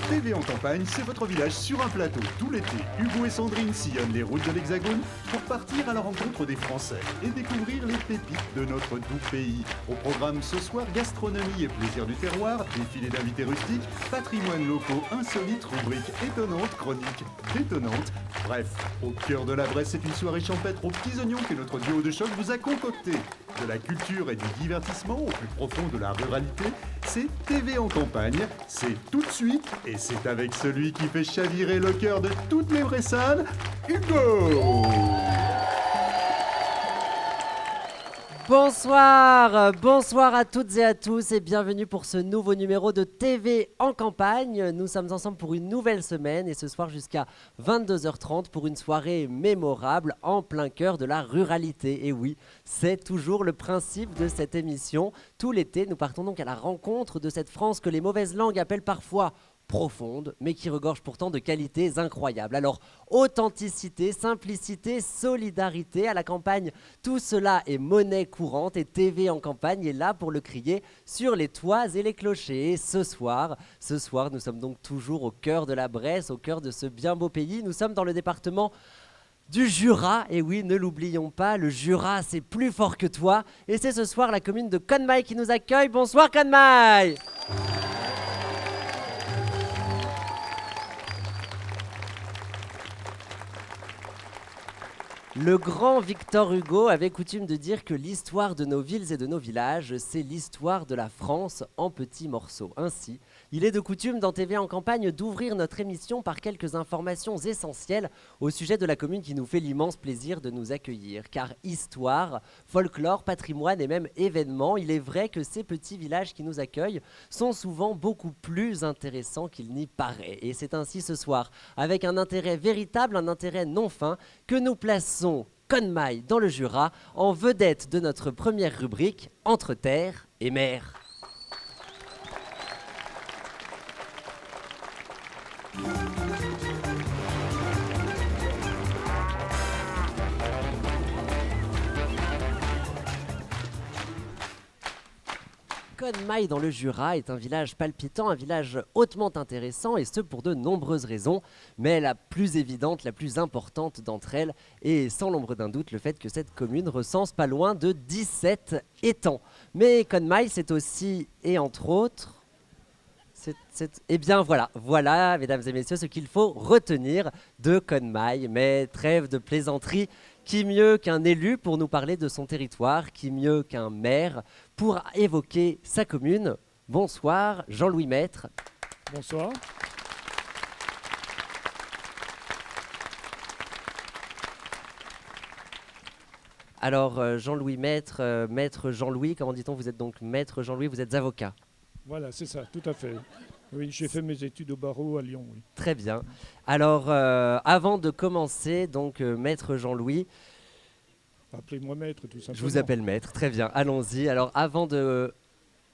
TV en campagne, c'est votre village sur un plateau. Tout l'été, Hugo et Sandrine sillonnent les routes de l'Hexagone pour partir à la rencontre des Français et découvrir les pépites de notre doux pays. Au programme ce soir, gastronomie et plaisir du terroir, défilé d'invités rustiques, patrimoine locaux insolites, rubriques étonnantes, chroniques détonnantes. Bref, au cœur de la Bresse, c'est une soirée champêtre aux petits oignons que notre duo de choc vous a concocté. De la culture et du divertissement au plus profond de la ruralité, c'est TV en campagne, c'est tout de suite, et c'est avec celui qui fait chavirer le cœur de toutes les Bressanes, Hugo! Bonsoir à toutes et à tous et bienvenue pour ce nouveau numéro de TV en campagne. Nous sommes ensemble pour une nouvelle semaine et ce soir jusqu'à 22h30 pour une soirée mémorable en plein cœur de la ruralité. Et oui, c'est toujours le principe de cette émission. Tout l'été, nous partons donc à la rencontre de cette France que les mauvaises langues appellent parfois profonde, mais qui regorge pourtant de qualités incroyables. Alors, authenticité, simplicité, solidarité, à la campagne, tout cela est monnaie courante et TV en campagne est là pour le crier sur les toits et les clochers. Et ce soir, nous sommes donc toujours au cœur de la Bresse, au cœur de ce bien beau pays. Nous sommes dans le département du Jura, et oui, ne l'oublions pas, le Jura, c'est plus fort que toi. Et c'est ce soir la commune de Conmaï qui nous accueille. Bonsoir Conmaï! Le grand Victor Hugo avait coutume de dire que l'histoire de nos villes et de nos villages, c'est l'histoire de la France en petits morceaux. Ainsi, il est de coutume dans TV en campagne d'ouvrir notre émission par quelques informations essentielles au sujet de la commune qui nous fait l'immense plaisir de nous accueillir. Car histoire, folklore, patrimoine et même événements, il est vrai que ces petits villages qui nous accueillent sont souvent beaucoup plus intéressants qu'il n'y paraît. Et c'est ainsi ce soir, avec un intérêt véritable, un intérêt non fin, que nous plaçons Conmaï dans le Jura en vedette de notre première rubrique Entre terre et mer. Conmaï dans le Jura est un village palpitant, un village hautement intéressant et ce pour de nombreuses raisons, mais la plus évidente, la plus importante d'entre elles est sans l'ombre d'un doute le fait que cette commune recense pas loin de 17 étangs. Mais Conmaï c'est aussi et entre autres... Eh bien voilà, mesdames et messieurs, ce qu'il faut retenir de Conmaï. Mais trêve de plaisanterie, qui mieux qu'un élu pour nous parler de son territoire, qui mieux qu'un maire pour évoquer sa commune. Bonsoir, Jean-Louis Maître. Bonsoir. Alors, Jean-Louis Maître, Maître Jean-Louis, comment dit-on? Vous êtes donc Maître Jean-Louis, vous êtes avocat. Voilà, c'est ça, tout à fait. Oui, j'ai fait mes études au barreau à Lyon. Oui. Très bien. Alors, avant de commencer, donc Maître Jean-Louis... Appelez-moi Maître, tout simplement. Je vous appelle Maître, très bien, allons-y. Alors, avant de...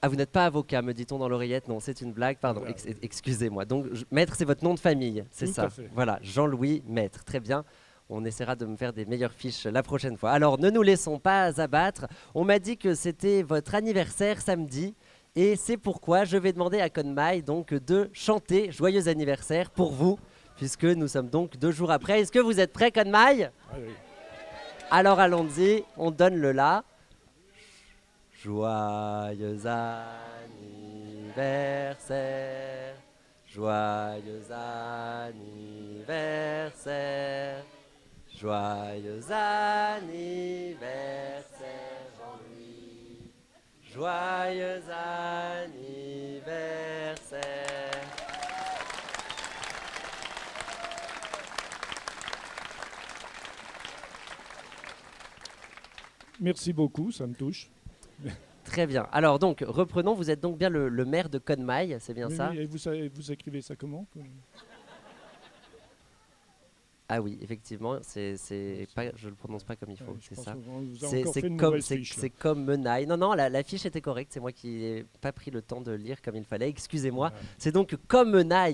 Ah, vous n'êtes pas avocat, me dit-on dans l'oreillette? Non, c'est une blague, pardon, Voilà. Excusez-moi. Donc, Maître, c'est votre nom de famille, c'est ça? Tout à fait. Voilà, Jean-Louis Maître, très bien. On essaiera de me faire des meilleures fiches la prochaine fois. Alors, ne nous laissons pas abattre. On m'a dit que c'était votre anniversaire samedi. Et c'est pourquoi je vais demander à Conmaï donc de chanter Joyeux anniversaire pour vous, puisque nous sommes donc 2 jours après. Est-ce que vous êtes prêts, Conmaï? Ah, oui. Alors allons-y, on donne le la. Joyeux anniversaire, joyeux anniversaire, joyeux anniversaire. Joyeux anniversaire. Merci beaucoup, ça me touche. Très bien. Alors donc, reprenons, vous êtes donc bien le maire de Conmaï, c'est bien Oui, ça? oui, et vous écrivez ça comment? Ah oui, effectivement, je ne le prononce pas comme il faut, Ouais, c'est ça. C'est comme Menaille. Non, la fiche était correcte, c'est moi qui n'ai pas pris le temps de lire comme il fallait, excusez-moi. Ouais. C'est donc comme Menaille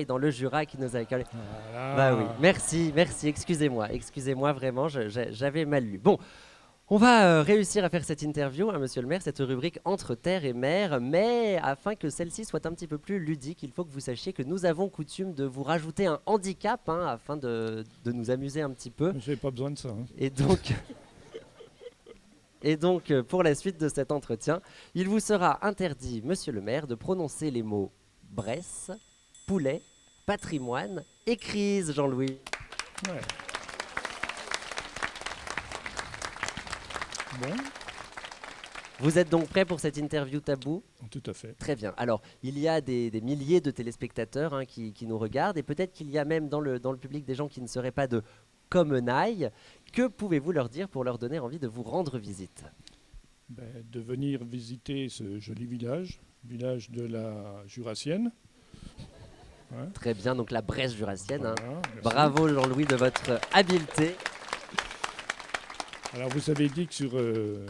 dans le Jura qui nous a accueillis. Voilà. Bah oui, merci, excusez-moi vraiment, j'avais mal lu. Bon, On va réussir à faire cette interview, hein, monsieur le maire, cette rubrique entre terre et mer, mais afin que celle-ci soit un petit peu plus ludique, il faut que vous sachiez que nous avons coutume de vous rajouter un handicap, hein, afin de nous amuser un petit peu. J'ai pas besoin de ça. Hein. Et donc, pour la suite de cet entretien, il vous sera interdit, monsieur le maire, de prononcer les mots Bresse, poulet, patrimoine et crise, Jean-Louis. Ouais. Bon. Vous êtes donc prêt pour cette interview tabou ? Tout à fait. Très bien. Alors, il y a des milliers de téléspectateurs, hein, qui nous regardent, et peut-être qu'il y a même dans le public des gens qui ne seraient pas de Comenaille. Que pouvez-vous leur dire pour leur donner envie de vous rendre visite ? De venir visiter ce joli village de la Jurassienne. Hein. Très bien, donc la Bresse jurassienne. Hein. Voilà, Bravo Jean-Louis de votre habileté. Alors vous avez dit que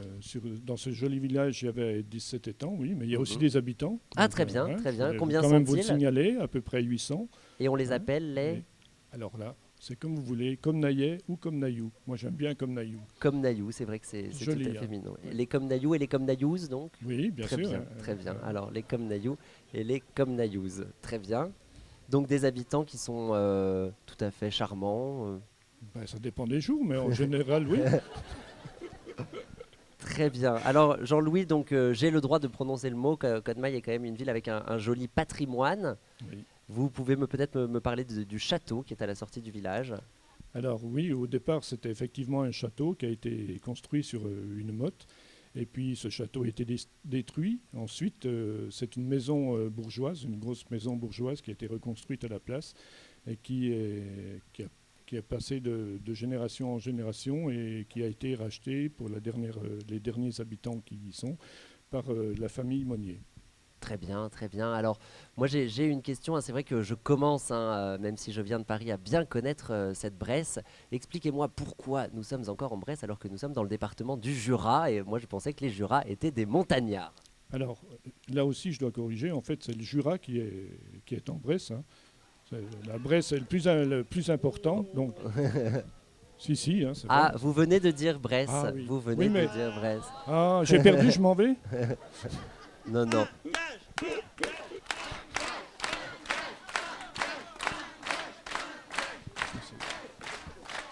dans ce joli village il y avait 17 étangs, oui, mais il y a aussi des habitants. Ah Donc, très bien, hein, très bien. Combien quand même vous le sont-ils ? signaler, à peu près 800. Et on les appelle les Et alors là, c'est comme vous voulez, comme Naillet ou comme Naillou. Moi j'aime bien comme Naillou. Comnaillou, c'est vrai que c'est tout Joli, à fait hein. mignon. Les Comnaillou et les Comnaillouz donc ? Oui, bien Très sûr. bien, très bien. Alors les Comnaillou et les Comnaillouz, très bien. Donc des habitants qui sont tout à fait charmants. Ça dépend des jours, mais en général, oui. Très bien. Alors Jean-Louis, donc j'ai le droit de prononcer le mot. Côte-Maille est quand même une ville avec un joli patrimoine. Oui. Vous pouvez peut-être me parler du château qui est à la sortie du village. Alors oui, au départ, c'était effectivement un château qui a été construit sur une motte. Et puis ce château a été détruit. Ensuite, c'est une maison bourgeoise, une grosse maison bourgeoise qui a été reconstruite à la place et qui a passé de génération en génération et qui a été rachetée pour les derniers habitants qui y sont par la famille Monnier. Très bien, très bien. Alors, moi, j'ai une question. Hein. C'est vrai que je commence, même si je viens de Paris, à bien connaître cette Bresse. Expliquez-moi pourquoi nous sommes encore en Bresse alors que nous sommes dans le département du Jura. Et moi, je pensais que les Jurats étaient des montagnards. Alors, là aussi, je dois corriger. En fait, c'est le Jura qui est en Bresse. Hein. La Bresse est le plus important. Donc, si, hein, c'est Ah, vrai. vous venez de dire Bresse. Ah, oui. Vous venez Oui, mais- de dire Bresse. Ah, j'ai perdu, je m'en vais. Non, non.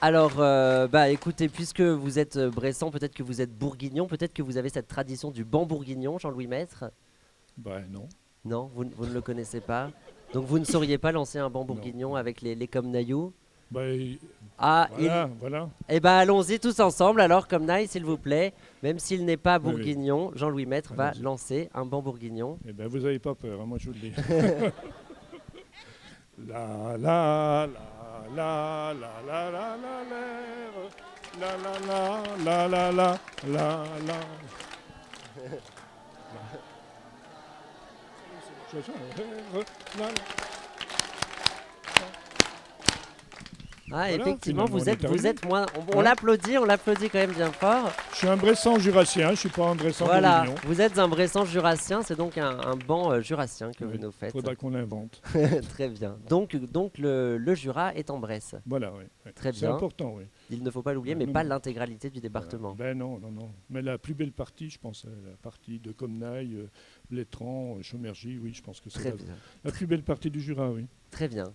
Alors, écoutez, puisque vous êtes bressan, peut-être que vous êtes bourguignon, peut-être que vous avez cette tradition du banc bourguignon, Jean-Louis Maître. Non. Non, vous ne le connaissez pas. Donc vous ne sauriez pas lancer un banc bourguignon avec les Comnaillou. Ah, Voilà. Eh bien, allons-y tous ensemble, alors, Comnaille, s'il vous plaît. Même s'il n'est pas Oui, oui. bourguignon, Jean-Louis Maître va Allons-y. lancer un banc bourguignon. Eh bien, vous n'avez pas peur, hein, moi je vous le dis. La la la la la la la la la la la la la la la. Ah, Voilà, effectivement, finalement, vous êtes moins. On Ouais. l'applaudit quand même bien fort. Je suis un Bressan jurassien, je ne suis pas un Bressan Voilà, bourguignon. vous êtes un Bressan jurassien, c'est donc un banc jurassien que vous nous faites. Faudra qu'on l'invente. Très bien. Donc le Jura est en Bresse. Voilà, oui. Oui. Très C'est bien. important, oui. Il ne faut pas l'oublier, mais Non, pas non. l'intégralité du département. Ben non. Mais la plus belle partie, je pense, la partie de Comnaille, Létran, Chaumergy, oui, je pense que c'est Très bien. la plus belle partie du Jura, oui. Très bien.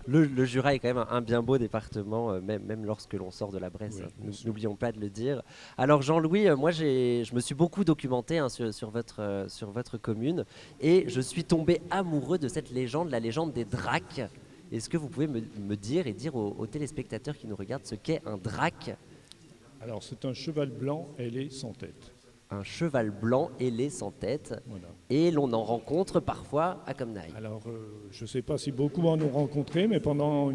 Le Jura est quand même un bien beau département, même lorsque l'on sort de la Bresse. Oui, Hein. bien sûr. N'oublions pas de le dire. Alors Jean-Louis, moi je me suis beaucoup documenté, hein, sur votre commune, et je suis tombé amoureux de cette légende, la légende des Dracs. Est-ce que vous pouvez me dire et dire aux téléspectateurs qui nous regardent ce qu'est un Drac ? Alors, c'est un cheval blanc ailé sans tête. Un cheval blanc ailé sans tête, Voilà. et l'on en rencontre parfois à Comnaille. Alors, je ne sais pas si beaucoup en ont rencontré, mais pendant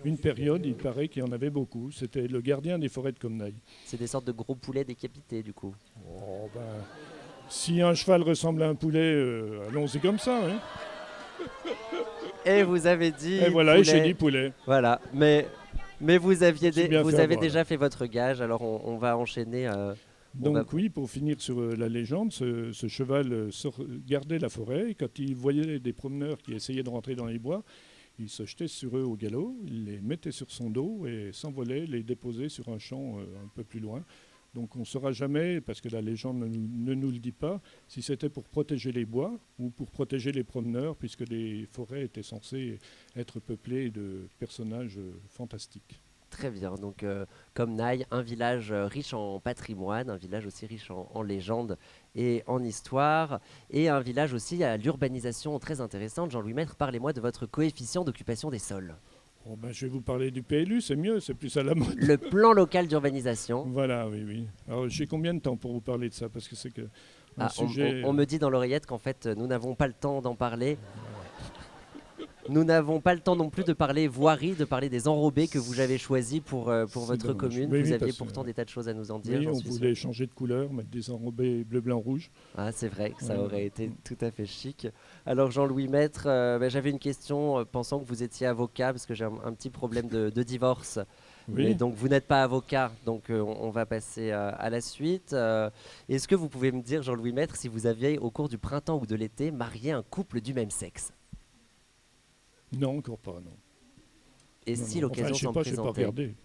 une période, il paraît qu'il y en avait beaucoup. C'était le gardien des forêts de Comnaille. C'est des sortes de gros poulets décapités du coup. Oh, si un cheval ressemble à un poulet, allons-y comme ça. Hein. Et vous avez dit Et voilà, poulet. et j'ai dit poulet. Voilà, mais vous aviez C'est bien vous fait avez avoir, déjà fait votre gage, alors on va enchaîner. Donc oui, pour finir sur la légende, ce cheval gardait la forêt et quand il voyait des promeneurs qui essayaient de rentrer dans les bois, il se jetait sur eux au galop, il les mettait sur son dos et s'envolait, les déposait sur un champ un peu plus loin. Donc on ne saura jamais, parce que la légende ne nous le dit pas, si c'était pour protéger les bois ou pour protéger les promeneurs, puisque les forêts étaient censées être peuplées de personnages fantastiques. Très bien, donc Comnaille, un village riche en patrimoine, un village aussi riche en légendes et en histoire, et un village aussi à l'urbanisation très intéressante. Jean-Louis Maître, parlez-moi de votre coefficient d'occupation des sols. Oh ben, je vais vous parler du PLU, c'est mieux, c'est plus à la mode. Le plan local d'urbanisation. Voilà, oui. Alors j'ai combien de temps pour vous parler de ça? Parce que c'est que un sujet... on me dit dans l'oreillette qu'en fait, nous n'avons pas le temps d'en parler. Nous n'avons pas le temps non plus de parler voirie, de parler des enrobés que vous avez choisis pour votre dommage. commune. Oui, vous oui, aviez parce pourtant que- des tas de choses à nous en dire. Oui, j'en on suis sûr. voulait changer de couleur, mettre des enrobés bleu, blanc, rouge. Ah, c'est vrai que ça Ouais. aurait été tout à fait chic. Alors Jean-Louis Maître, j'avais une question pensant que vous étiez avocat, parce que j'ai un petit problème de divorce. Oui. Mais donc vous n'êtes pas avocat, donc on va passer à la suite. Est-ce que vous pouvez me dire, Jean-Louis Maître, si vous aviez au cours du printemps ou de l'été marié un couple du même sexe? Non, encore pas, non. Et Non, si non. l'occasion Enfin, s'en je sais pas présentait? regardé.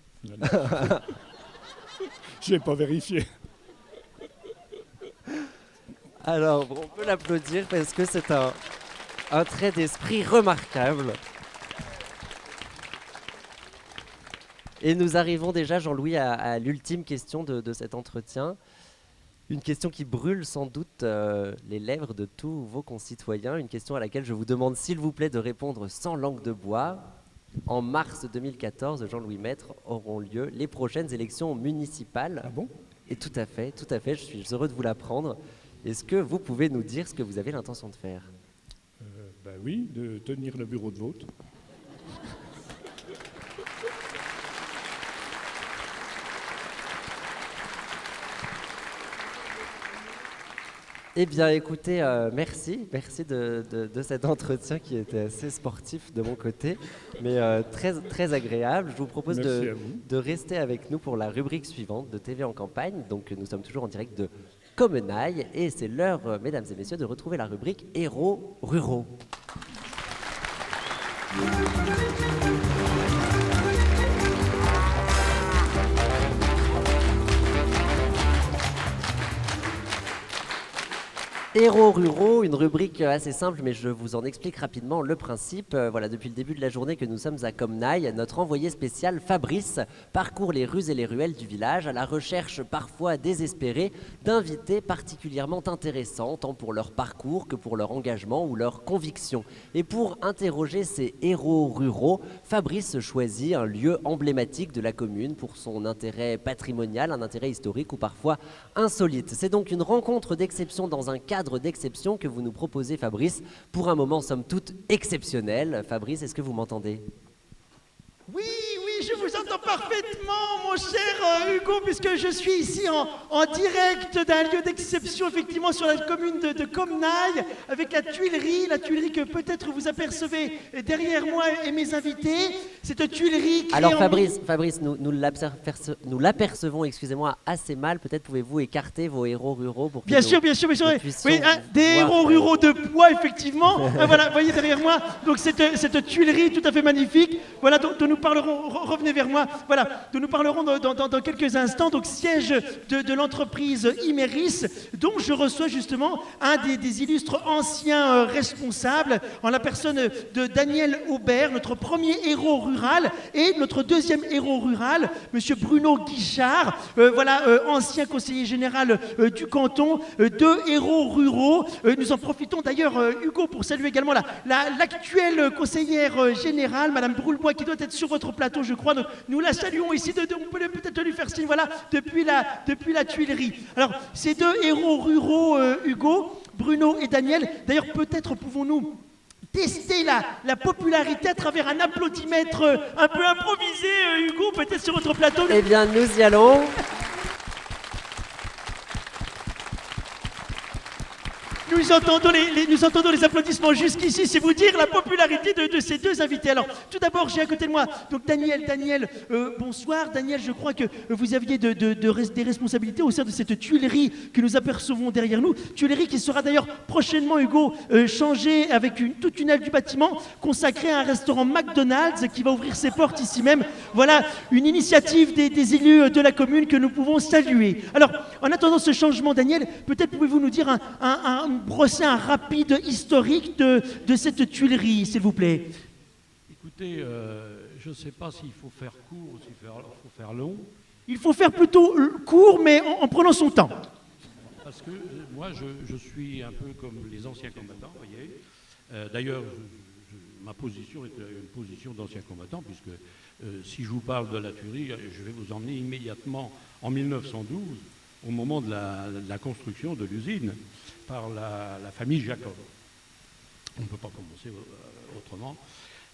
Je n'ai pas vérifié. Alors, on peut l'applaudir parce que c'est un trait d'esprit remarquable. Et nous arrivons déjà, Jean-Louis, à l'ultime question de cet entretien. Une question qui brûle sans doute les lèvres de tous vos concitoyens. Une question à laquelle je vous demande, s'il vous plaît, de répondre sans langue de bois. En mars 2014, Jean-Louis Maître, auront lieu les prochaines élections municipales. Ah bon? Et tout à fait, je suis heureux de vous l'apprendre. Est-ce que vous pouvez nous dire ce que vous avez l'intention de faire? Ben oui, de tenir le bureau de vote. Eh bien, écoutez, merci de cet entretien qui était assez sportif de mon côté, mais très, très agréable. Je vous propose Merci à vous. de rester avec nous pour la rubrique suivante de TV en campagne. Donc, nous sommes toujours en direct de Comenaille et c'est l'heure, mesdames et messieurs, de retrouver la rubrique Héros ruraux. Héros ruraux, une rubrique assez simple, mais je vous en explique rapidement le principe. Voilà, depuis le début de la journée que nous sommes à Comnaille, notre envoyé spécial Fabrice parcourt les rues et les ruelles du village à la recherche parfois désespérée d'invités particulièrement intéressants, tant pour leur parcours que pour leur engagement ou leur conviction. Et pour interroger ces héros ruraux, Fabrice choisit un lieu emblématique de la commune pour son intérêt patrimonial, un intérêt historique ou parfois insolite. C'est donc une rencontre d'exception dans un cadre d'exception que vous nous proposez, Fabrice, pour un moment somme toute exceptionnel. Fabrice, est-ce que vous m'entendez? Oui, je vous entends parfaitement, mon cher Hugo, puisque je suis ici en direct d'un lieu d'exception, effectivement, sur la commune de Comnaille, avec la tuilerie que peut-être vous apercevez derrière moi et mes invités. Cette tuilerie qui Alors est en- Fabrice, nous l'apercevons, excusez-moi, assez mal. Peut-être pouvez-vous écarter vos héros ruraux pour que Bien nous- sûr. nous puissions Oui, des voir. héros ruraux de poids, effectivement. Voilà, vous voyez derrière moi, donc cette tuilerie tout à fait magnifique. Voilà, dont nous parlerons, revenez vers moi, voilà, dont nous parlerons dans quelques instants. Donc siège de l'entreprise Imeris, dont je reçois justement un des illustres anciens responsables, en la personne de Daniel Aubert, notre premier héros rural, et notre deuxième héros rural, monsieur Bruno Guichard, ancien conseiller général du canton, deux héros ruraux. Nous en profitons d'ailleurs, Hugo, pour saluer également l'actuelle conseillère générale, madame Broulbois, qui doit être sur votre plateau, je crois. Donc, nous la saluons ici, on peut peut-être lui faire signe, voilà, depuis la Tuilerie. Alors, ces deux héros ruraux, Hugo, Bruno et Daniel, d'ailleurs, peut-être pouvons-nous tester la popularité à travers un applaudimètre un peu improvisé, Hugo, peut-être sur votre plateau. Eh bien, nous y allons. Nous nous entendons les applaudissements jusqu'ici, c'est vous dire la popularité de ces deux invités. Alors, tout d'abord, j'ai à côté de moi donc Daniel, bonsoir. Daniel, je crois que vous aviez des responsabilités au sein de cette tuilerie que nous apercevons derrière nous. Tuilerie qui sera d'ailleurs prochainement, Hugo, changée avec toute une aile du bâtiment consacrée à un restaurant McDonald's qui va ouvrir ses portes ici même. Voilà une initiative des élus de la commune que nous pouvons saluer. Alors, en attendant ce changement, Daniel, peut-être pouvez-vous nous dire brosser un rapide historique de cette tuilerie, s'il vous plaît. Écoutez, je ne sais pas s'il faut faire court ou s'il faut faire long. Il faut faire plutôt court, mais en prenant son temps. Parce que moi, je suis un peu comme les anciens combattants, vous voyez. D'ailleurs, ma position est une position d'ancien combattant, puisque si je vous parle de la tuerie, je vais vous emmener immédiatement en 1912, au moment de la construction de l'usine par la famille Jacob. On ne peut pas commencer autrement.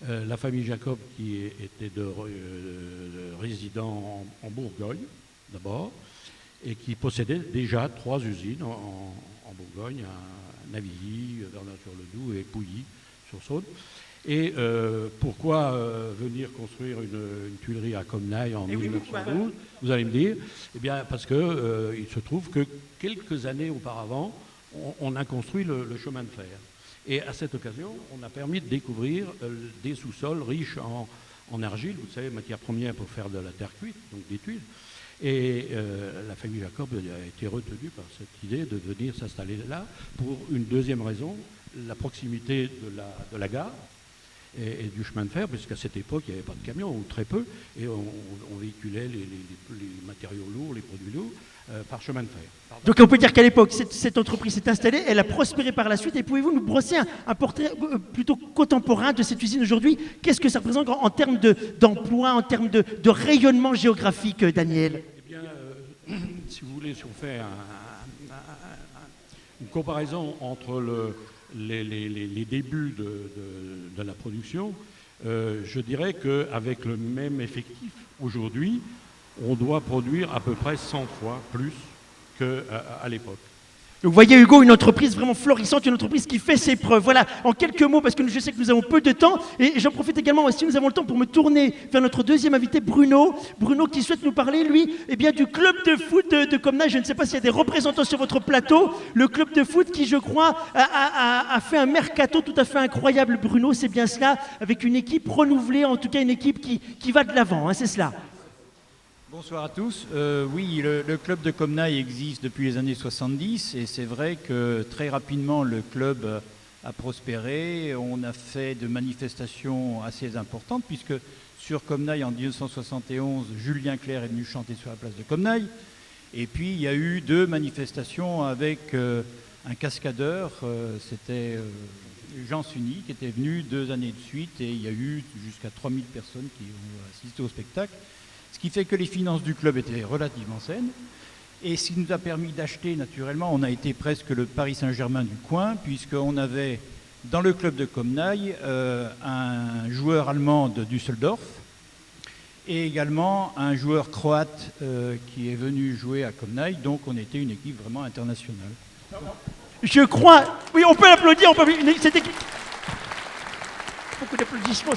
La famille Jacob qui était de résidents en Bourgogne, d'abord, et qui possédait déjà 3 usines en Bourgogne, à Navilly, Vernon-sur-le-Doubs et Pouilly, sur Saône. Et pourquoi venir construire une tuilerie à Comnailles en 1912 ? Vous allez me dire, eh bien parce que il se trouve que quelques années auparavant, on a construit le chemin de fer. Et à cette occasion, on a permis de découvrir des sous-sols riches en argile, vous savez, matière première pour faire de la terre cuite, donc des tuiles. Et la famille Jacob a été retenue par cette idée de venir s'installer là pour une deuxième raison, la proximité de la gare et du chemin de fer, puisqu'à cette époque, il n'y avait pas de camions, ou très peu, et on véhiculait les matériaux lourds, les produits lourds, par chemin de fer. Pardon. Donc on peut dire qu'à l'époque, cette entreprise s'est installée, elle a prospéré par la suite, et pouvez-vous nous brosser un portrait plutôt contemporain de cette usine aujourd'hui ? Qu'est-ce que ça représente en termes d'emploi, en termes de rayonnement géographique, Daniel ? Eh bien, si vous voulez, si on fait une comparaison entre les débuts de la production, je dirais qu'avec le même effectif, aujourd'hui, on doit produire à peu près 100 fois plus qu'à l'époque. Vous voyez, Hugo, une entreprise vraiment florissante, une entreprise qui fait ses preuves. Voilà, en quelques mots, parce que je sais que nous avons peu de temps, et j'en profite également, si nous avons le temps, pour me tourner vers notre deuxième invité, Bruno. Bruno qui souhaite nous parler, lui, du club de foot de Comnailles. Je ne sais pas s'il y a des représentants sur votre plateau. Le club de foot qui, je crois, a fait un mercato tout à fait incroyable, Bruno. C'est bien cela, avec une équipe renouvelée, en tout cas une équipe qui va de l'avant, hein, c'est cela. Bonsoir à tous. Oui, le club de Comnailles existe depuis les années 70 et c'est vrai que très rapidement le club a prospéré. On a fait de manifestations assez importantes puisque sur Comnailles en 1971, Julien Clerc est venu chanter sur la place de Comnailles. Et puis il y a eu 2 manifestations avec un cascadeur, c'était Jean Sunny qui était venu 2 années de suite et il y a eu jusqu'à 3000 personnes qui ont assisté au spectacle. Ce qui fait que les finances du club étaient relativement saines. Et ce qui nous a permis d'acheter, naturellement, on a été presque le Paris Saint-Germain du coin, puisqu'on avait dans le club de Comnailles un joueur allemand de Düsseldorf et également un joueur croate qui est venu jouer à Comnailles. Donc on était une équipe vraiment internationale. Je crois... Oui, on peut l'applaudir, cette équipe... Beaucoup d'applaudissements.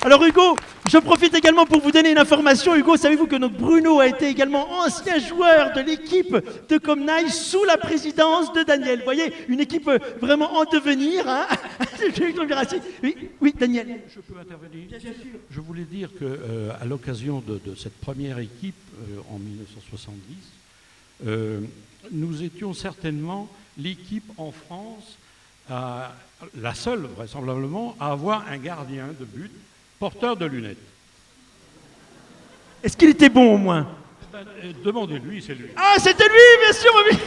Alors Hugo, je profite également pour vous donner une information. Hugo, savez-vous que notre Bruno a été également ancien joueur de l'équipe de Comnailles sous la présidence de Daniel. Vous voyez, une équipe vraiment en devenir. Hein. Oui, Daniel. Je peux intervenir ? Bien sûr. Je voulais dire qu'à l'occasion de cette première équipe en 1970, nous étions certainement l'équipe en France, la seule vraisemblablement, à avoir un gardien de but porteur de lunettes. Est-ce qu'il était bon au moins ? Demandez-lui, c'est lui. Ah, c'était lui, bien sûr, oui.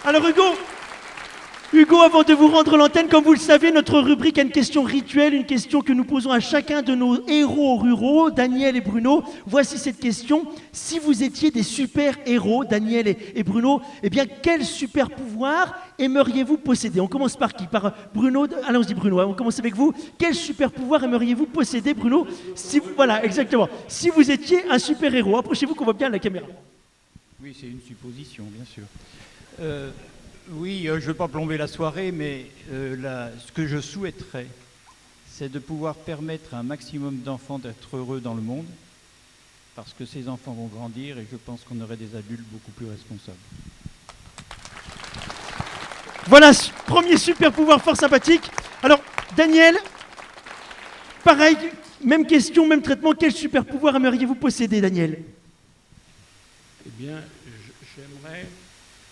Alors Hugo, avant de vous rendre l'antenne, comme vous le savez, notre rubrique a une question rituelle, une question que nous posons à chacun de nos héros ruraux, Daniel et Bruno. Voici cette question. Si vous étiez des super-héros, Daniel et Bruno, eh bien, quel super-pouvoir aimeriez-vous posséder ? On commence par qui ? Par Bruno ? Allons-y, Bruno, on commence avec vous. Quel super-pouvoir aimeriez-vous posséder, Bruno ? Voilà, exactement. Si vous étiez un super-héros, approchez-vous qu'on voit bien la caméra. Oui, c'est une supposition, bien sûr. Oui, je ne veux pas plomber la soirée, mais ce que je souhaiterais, c'est de pouvoir permettre à un maximum d'enfants d'être heureux dans le monde, parce que ces enfants vont grandir et je pense qu'on aurait des adultes beaucoup plus responsables. Voilà, premier super pouvoir fort sympathique. Alors, Daniel, pareil, même question, même traitement. Quel super pouvoir aimeriez-vous posséder, Daniel? Eh bien,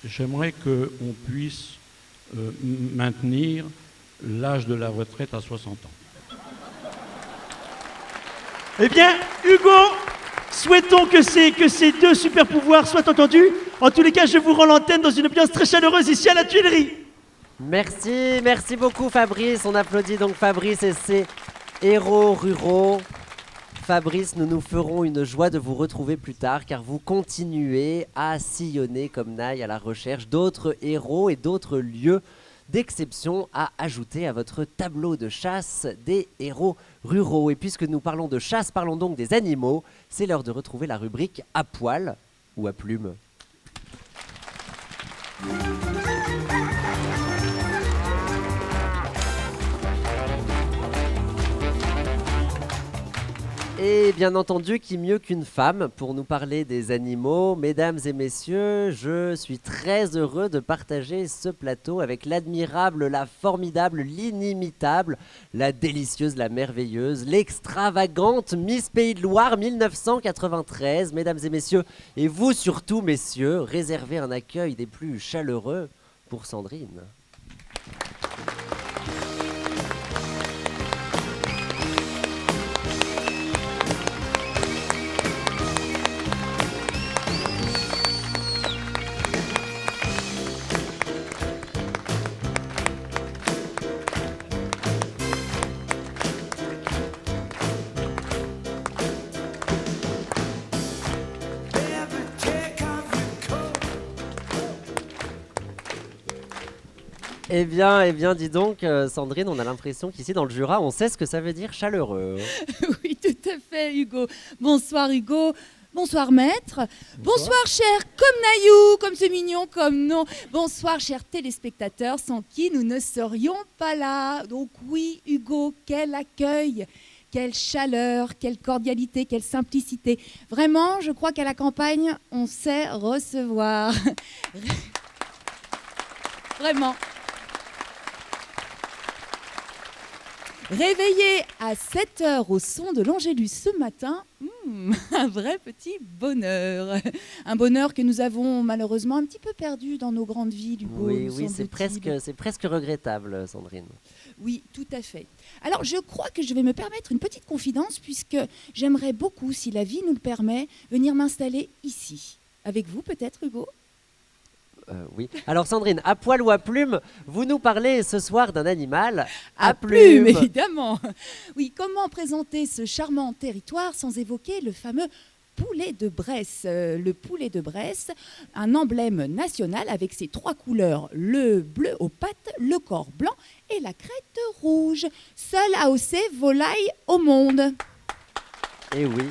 j'aimerais qu'on puisse maintenir l'âge de la retraite à 60 ans. Eh bien, Hugo, souhaitons que ces deux super pouvoirs soient entendus. En tous les cas, je vous rends l'antenne dans une ambiance très chaleureuse ici à la Tuilerie. Merci beaucoup Fabrice. On applaudit donc Fabrice et ses héros ruraux. Fabrice, nous ferons une joie de vous retrouver plus tard car vous continuez à sillonner comme Naï à la recherche d'autres héros et d'autres lieux d'exception à ajouter à votre tableau de chasse des héros ruraux. Et puisque nous parlons de chasse, parlons donc des animaux. C'est l'heure de retrouver la rubrique à poil ou à plume. Et bien entendu, qui mieux qu'une femme pour nous parler des animaux? Mesdames et messieurs, je suis très heureux de partager ce plateau avec l'admirable, la formidable, l'inimitable, la délicieuse, la merveilleuse, l'extravagante Miss Pays de Loire 1993. Mesdames et messieurs, et vous surtout, messieurs, réservez un accueil des plus chaleureux pour Sandrine. Eh bien, dis donc, Sandrine, on a l'impression qu'ici, dans le Jura, on sait ce que ça veut dire chaleureux. Oui, tout à fait, Hugo. Bonsoir, Hugo. Bonsoir, maître. Bonsoir, cher comme Naïou, comme c'est mignon, comme non. Bonsoir, chers téléspectateurs, sans qui nous ne serions pas là. Donc oui, Hugo, quel accueil, quelle chaleur, quelle cordialité, quelle simplicité. Vraiment, je crois qu'à la campagne, on sait recevoir. Vraiment. Réveillé à 7h au son de l'Angélus ce matin, un vrai petit bonheur. Un bonheur que nous avons malheureusement un petit peu perdu dans nos grandes villes, Hugo. Oui, c'est presque regrettable, Sandrine. Oui, tout à fait. Alors, je crois que je vais me permettre une petite confidence puisque j'aimerais beaucoup, si la vie nous le permet, venir m'installer ici. Avec vous peut-être, Hugo ? Oui. Alors Sandrine, à poil ou à plume, vous nous parlez ce soir d'un animal à plume, évidemment. Oui, comment présenter ce charmant territoire sans évoquer le fameux poulet de Bresse. Le poulet de Bresse, un emblème national avec ses trois couleurs, le bleu aux pattes, le corps blanc et la crête rouge. Seul AOC volaille au monde. Et oui,